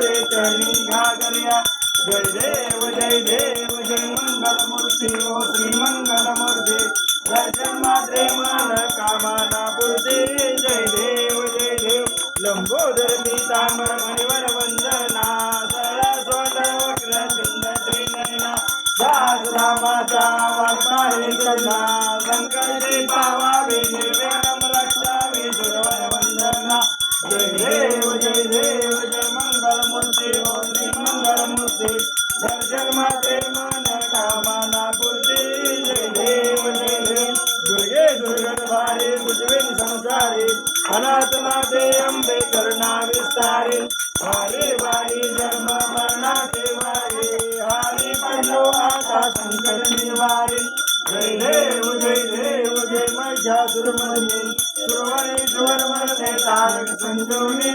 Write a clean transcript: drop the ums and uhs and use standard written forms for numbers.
रे चरणी घागरिया जय देव जय मंगलमूर्ती ओ श्री मंगलमूर्ती दर्शन मात्रे मन कामना पूर्ती जय देव लंबोदर पीतांबर मणिवर वंदना सरळ सोंदर वक्र चंद्र त्रिनयना दास रामाचा वाग्दारी चरणा संकटे पावावे निर्विघ्नं रक्षावे सुरवर वंदना जय देव जय मंगलमूर्ती ओ श्री मंगलमूर्ती दर्शन मात्रे मन कामना पूर्ती जय देव दुर्गे दुर्गटभारी भुजविन संसारी अनाथ नाथे अंबे करुणा विस्तारी वारी वारी जन्म मरणाचे वारी हारी पडलो आता संकट निवारी जय देव जय महिषासुरमर्दिनी सुरवरे सुवर्ण तारक संजीवनी